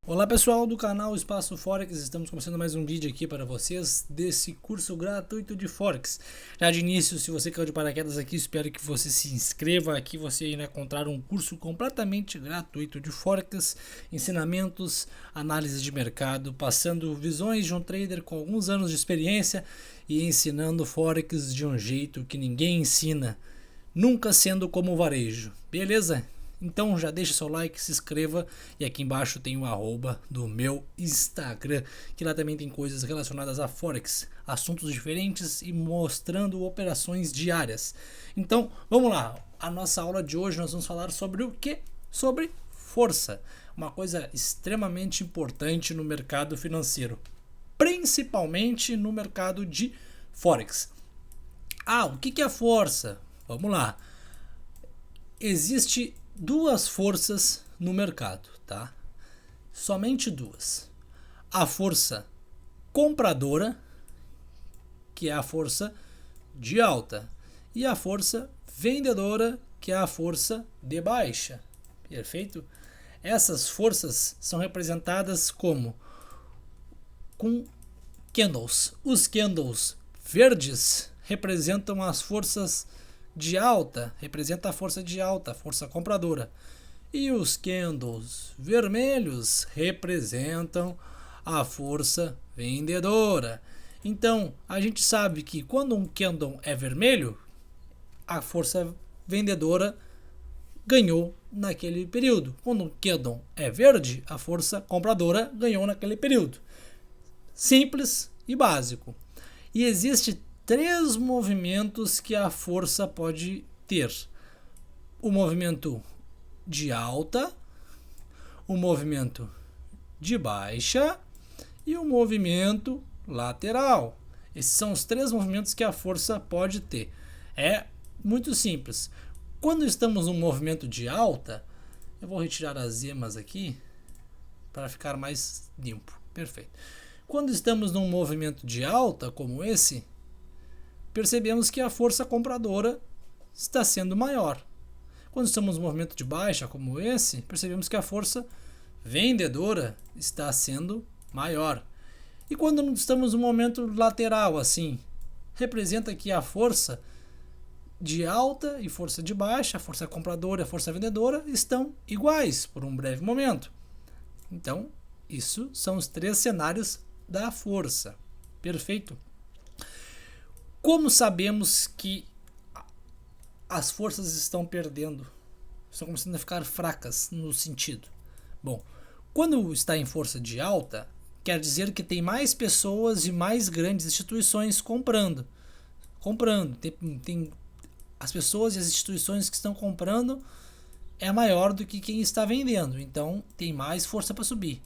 Olá pessoal do canal Espaço Forex, estamos começando mais um vídeo aqui para vocês desse curso gratuito de Forex. Já de início, se você caiu de paraquedas aqui, espero que você se inscreva. Aqui você irá encontrar um curso completamente gratuito de Forex, ensinamentos, análise de mercado, passando visões de um trader com alguns anos de experiência e ensinando Forex de um jeito que ninguém ensina, nunca sendo como varejo, beleza? Então já deixa seu like, se inscreva e aqui embaixo tem o arroba do meu Instagram, que lá também tem coisas relacionadas a Forex, assuntos diferentes e mostrando operações diárias. Então vamos lá, a nossa aula de hoje nós vamos falar sobre o que? Sobre força, uma coisa extremamente importante no mercado financeiro, principalmente no mercado de Forex. O que é a força? Vamos lá, existe duas forças no mercado, tá? Somente duas. A força compradora, que é a força de alta, e a força vendedora, que é a força de baixa. Perfeito? Essas forças são representadas com candles. Os candles verdes representam as forças de alta, representa a força de alta, a força compradora. E os candles vermelhos representam a força vendedora. Então, a gente sabe que quando um candle é vermelho, a força vendedora ganhou naquele período. Quando um candle é verde, a força compradora ganhou naquele período. Simples e básico. E existe três movimentos que a força pode ter: o movimento de alta, o movimento de baixa e o movimento lateral. Esses são os três movimentos que a força pode ter. É muito simples. Quando estamos num movimento de alta, eu vou retirar as emas aqui para ficar mais limpo. Perfeito. Quando estamos num movimento de alta como esse, percebemos que a força compradora está sendo maior. Quando estamos no movimento de baixa, como esse, percebemos que a força vendedora está sendo maior. E quando estamos no momento lateral, assim, representa que a força de alta e força de baixa, a força compradora e a força vendedora, estão iguais por um breve momento. Então, isso são os três cenários da força. Perfeito? Como sabemos que as forças estão perdendo, estão começando a ficar fracas no sentido? Bom, quando está em força de alta, quer dizer que tem mais pessoas e mais grandes instituições comprando. Tem as pessoas e as instituições que estão comprando é maior do que quem está vendendo, então tem mais força para subir.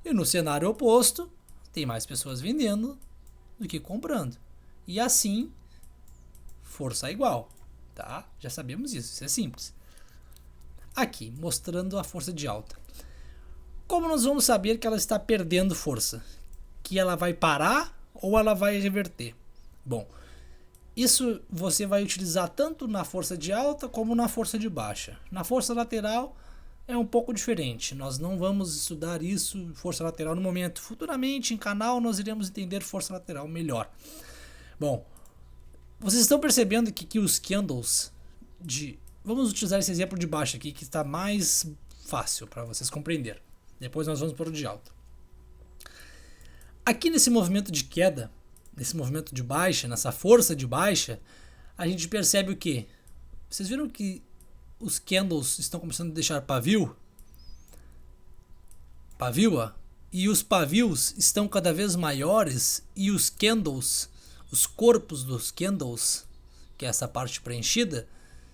E no cenário oposto, tem mais pessoas vendendo do que comprando. E assim, força igual, tá? Já sabemos isso é simples. Aqui, mostrando a força de alta. Como nós vamos saber que ela está perdendo força? Que ela vai parar ou ela vai reverter? Bom, isso você vai utilizar tanto na força de alta como na força de baixa. Na força lateral é um pouco diferente. Nós não vamos estudar isso, força lateral, no momento. Futuramente, em canal, nós iremos entender força lateral melhor. Bom, vocês estão percebendo que os candles de... Vamos utilizar esse exemplo de baixo aqui, que está mais fácil para vocês compreenderem. Depois nós vamos para o de alta. Aqui nesse movimento de queda, nesse movimento de baixa, nessa força de baixa, a gente percebe o quê? Vocês viram que os candles estão começando a deixar pavio? E os pavios estão cada vez maiores e os candles... Os corpos dos candles, que é essa parte preenchida,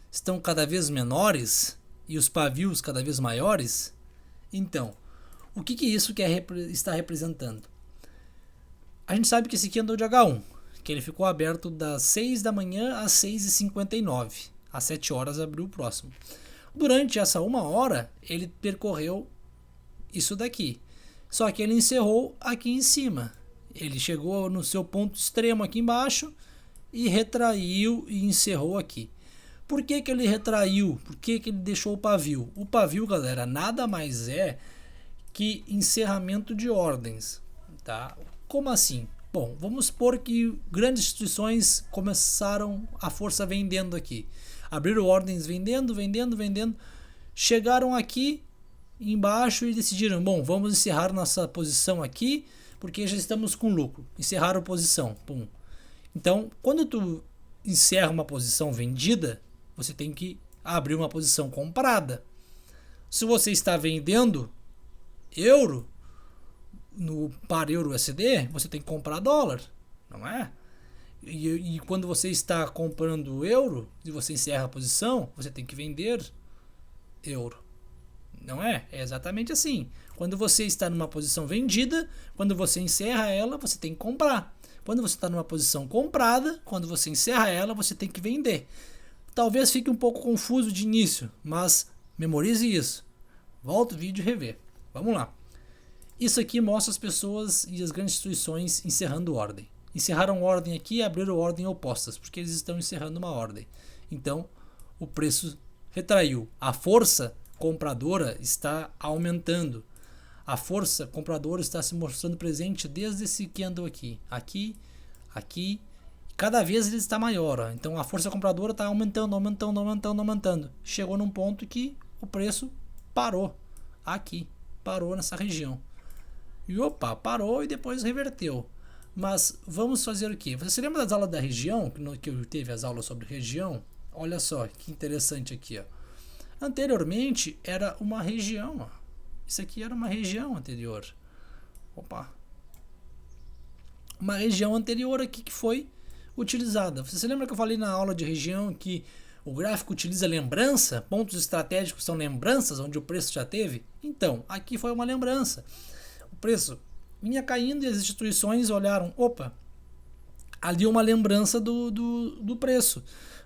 estão cada vez menores e os pavios cada vez maiores. Então, o que isso está representando? A gente sabe que esse candle de H1, que ele ficou aberto das 6 da manhã às 6h59, às 7 horas abriu o próximo. Durante essa 1 hora, ele percorreu isso daqui, só que ele encerrou aqui em cima. Ele chegou no seu ponto extremo aqui embaixo e retraiu e encerrou aqui. Por que ele retraiu? Por que ele deixou o pavio? O pavio, galera, nada mais é que encerramento de ordens, tá? Como assim? Bom, vamos supor que grandes instituições começaram a força vendendo aqui. Abriram ordens vendendo, chegaram aqui embaixo e decidiram, bom, vamos encerrar nossa posição aqui, porque já estamos com lucro. Encerraram a posição, pum. Então, quando tu encerra uma posição vendida, você tem que abrir uma posição comprada. Se você está vendendo euro no par euro USD, você tem que comprar dólar, não é? E quando você está comprando euro e você encerra a posição, você tem que vender euro, não é? É exatamente assim. Quando você está numa posição vendida, quando você encerra ela, você tem que comprar. Quando você está numa posição comprada, quando você encerra ela, você tem que vender. Talvez fique um pouco confuso de início, mas memorize isso. Volta o vídeo e rever. Vamos lá. Isso aqui mostra as pessoas e as grandes instituições encerrando ordem. Encerraram ordem aqui e abriram ordem opostas, porque eles estão encerrando uma ordem. Então, o preço retraiu. A força compradora está aumentando. A força compradora está se mostrando presente desde esse candle aqui. Aqui. Cada vez ele está maior. Ó. Então, a força compradora está aumentando. Chegou num ponto que o preço parou. Aqui. Parou nessa região. E parou e depois reverteu. Mas vamos fazer o quê? Você se lembra das aulas da região? Que eu teve as aulas sobre região? Olha só que interessante aqui. Ó. Anteriormente era uma região. Ó. Isso aqui era uma região anterior. Uma região anterior aqui que foi utilizada. Você se lembra que eu falei na aula de região que o gráfico utiliza lembrança? Pontos estratégicos são lembranças onde o preço já teve? Então, aqui foi uma lembrança. O preço vinha caindo e as instituições olharam, ali uma lembrança do preço.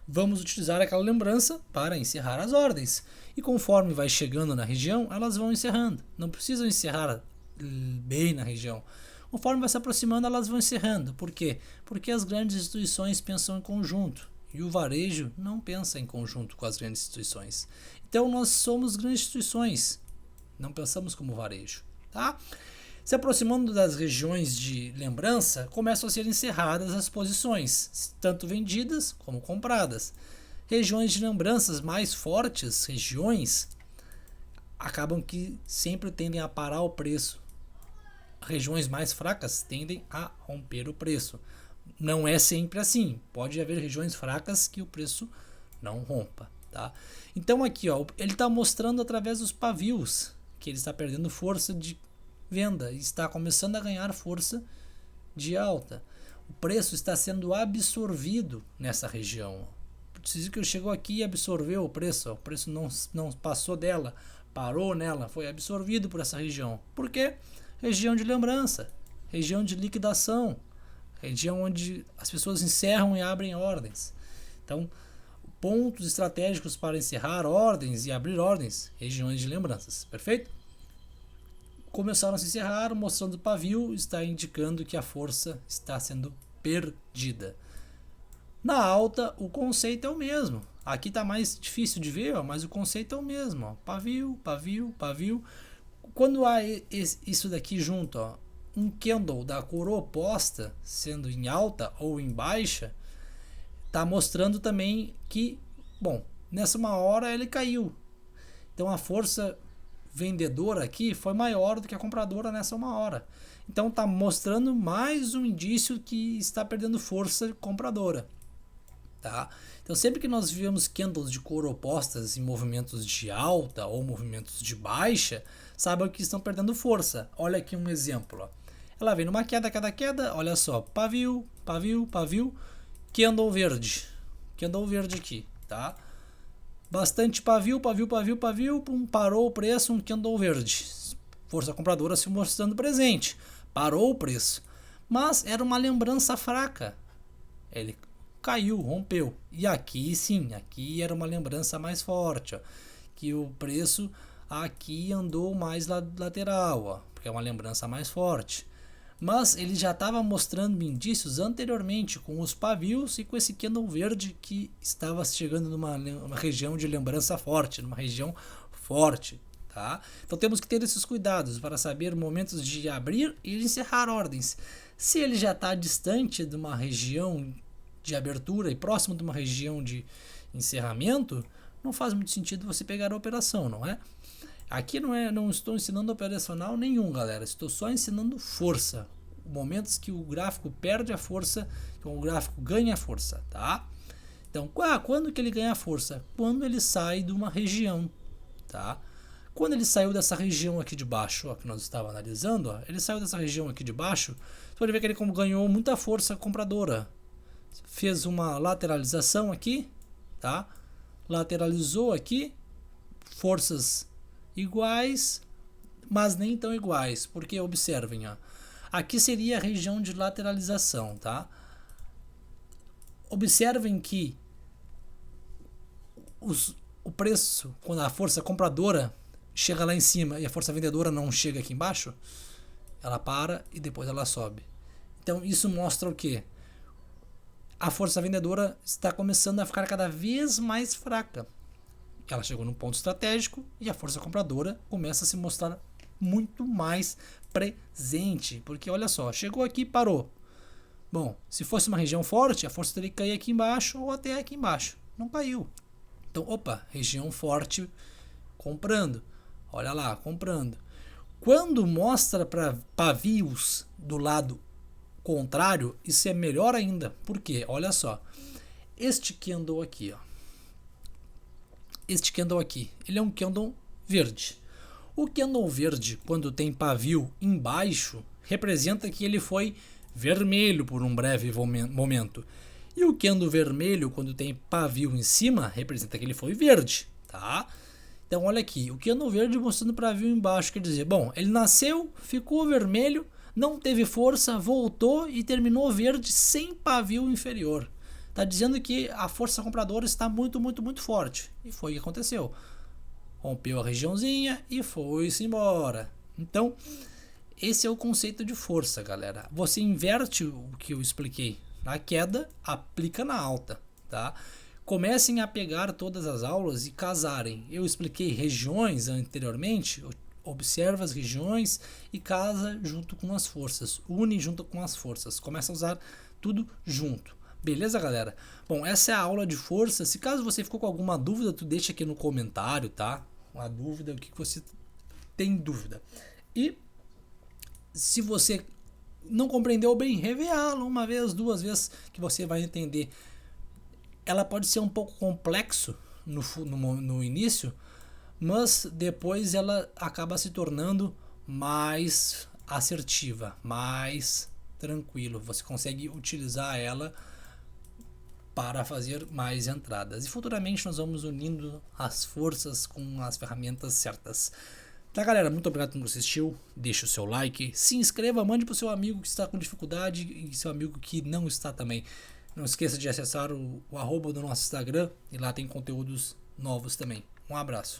Vamos utilizar aquela lembrança para encerrar as ordens. E conforme vai chegando na região, elas vão encerrando. Não precisam encerrar bem na região. Conforme vai se aproximando, elas vão encerrando. Por quê? Porque as grandes instituições pensam em conjunto. E o varejo não pensa em conjunto com as grandes instituições. Então, nós somos grandes instituições. Não pensamos como varejo. Tá? Se aproximando das regiões de lembrança, começam a ser encerradas as posições, tanto vendidas como compradas. Regiões de lembranças mais fortes, acabam que sempre tendem a parar o preço. Regiões mais fracas tendem a romper o preço. Não é sempre assim. Pode haver regiões fracas que o preço não rompa. Tá? Então aqui ele está mostrando através dos pavios que ele está perdendo força de venda e está começando a ganhar força de alta. O preço está sendo absorvido nessa região. Preciso que chegou aqui e absorveu o preço não passou dela, parou nela, foi absorvido por essa região. Por quê? Região de lembrança, região de liquidação, região onde as pessoas encerram e abrem ordens. Então, pontos estratégicos para encerrar ordens e abrir ordens, regiões de lembranças, perfeito? Começaram a se encerrar, mostrando o pavio, está indicando que a força está sendo perdida. Na alta, o conceito é o mesmo. Aqui está mais difícil de ver, mas o conceito é o mesmo. Pavio. Quando há isso daqui junto, um candle da cor oposta, sendo em alta ou em baixa, está mostrando também que, nessa uma hora ele caiu. Então a força vendedora aqui foi maior do que a compradora nessa uma hora. Então está mostrando mais um indício que está perdendo força compradora. Tá? Então sempre que nós vemos candles de cor opostas em movimentos de alta ou movimentos de baixa, saibam que estão perdendo força. Olha aqui um exemplo. Ó. Ela vem numa queda, olha só, pavio, candle verde. Candle verde aqui, tá? Bastante pavio, parou o preço, um candle verde. Força compradora se mostrando presente. Parou o preço. Mas era uma lembrança fraca. Ele caiu, rompeu. E aqui sim, aqui era uma lembrança mais forte. Ó, que o preço aqui andou mais lateral, ó, porque é uma lembrança mais forte. Mas ele já estava mostrando indícios anteriormente com os pavios e com esse candle verde que estava chegando numa região de lembrança forte, numa região forte, tá? Então temos que ter esses cuidados para saber momentos de abrir e de encerrar ordens. Se ele já está distante de uma região de abertura e próximo de uma região de encerramento, não faz muito sentido você pegar a operação, não é? Aqui não estou ensinando operacional nenhum, galera. Estou só ensinando força. Momentos que o gráfico perde a força, que o gráfico ganha força, tá? Então, quando que ele ganha força? Quando ele sai de uma região, tá? Quando ele saiu dessa região aqui de baixo, ó, que nós estávamos analisando, ó, ele saiu dessa região aqui de baixo, você pode ver que ele ganhou muita força compradora. Fez uma lateralização aqui, tá? Lateralizou aqui, forças iguais, mas nem tão iguais, porque observem, ó, aqui seria a região de lateralização, tá? Observem que o preço, quando a força compradora chega lá em cima e a força vendedora não chega aqui embaixo, ela para e depois ela sobe. Então isso mostra o quê? A força vendedora está começando a ficar cada vez mais fraca. Ela chegou num ponto estratégico e a força compradora começa a se mostrar muito mais presente. Porque olha só, chegou aqui e parou. Bom, se fosse uma região forte, a força teria que cair aqui embaixo ou até aqui embaixo. Não caiu. Então, opa, região forte comprando. Olha lá, comprando. Quando mostra para pavios do lado contrário, isso é melhor ainda. Por quê? Olha só. Este candle aqui, ó. Este candle aqui, ele é um candle verde. O candle verde, quando tem pavio embaixo, representa que ele foi vermelho por um breve momento. E o candle vermelho, quando tem pavio em cima, representa que ele foi verde, tá? Então olha aqui, o candle verde mostrando pavio embaixo, quer dizer, bom, ele nasceu, ficou vermelho, não teve força, voltou e terminou verde sem pavio inferior. Está dizendo que a força compradora está muito, muito, muito forte. E foi o que aconteceu. Rompeu a regiãozinha e foi-se embora. Então, esse é o conceito de força, galera. Você inverte o que eu expliquei na queda, aplica na alta, tá? Comecem a pegar todas as aulas e casarem. Eu expliquei regiões anteriormente. Observa as regiões e casa junto com as forças. Une junto com as forças. Começa a usar tudo junto. Beleza, galera? Bom, essa é a aula de força. Se caso você ficou com alguma dúvida, tu deixa aqui no comentário, tá? Uma dúvida, o que você tem dúvida. E se você não compreendeu bem, revê a aula uma vez, duas vezes, que você vai entender. Ela pode ser um pouco complexo no início, mas depois ela acaba se tornando mais assertiva, mais tranquilo. Você consegue utilizar ela para fazer mais entradas. E futuramente nós vamos unindo as forças com as ferramentas certas. Tá, galera? Muito obrigado por assistir. Deixe o seu like, se inscreva, mande para o seu amigo que está com dificuldade e seu amigo que não está também. Não esqueça de acessar o arroba do nosso Instagram e lá tem conteúdos novos também. Um abraço.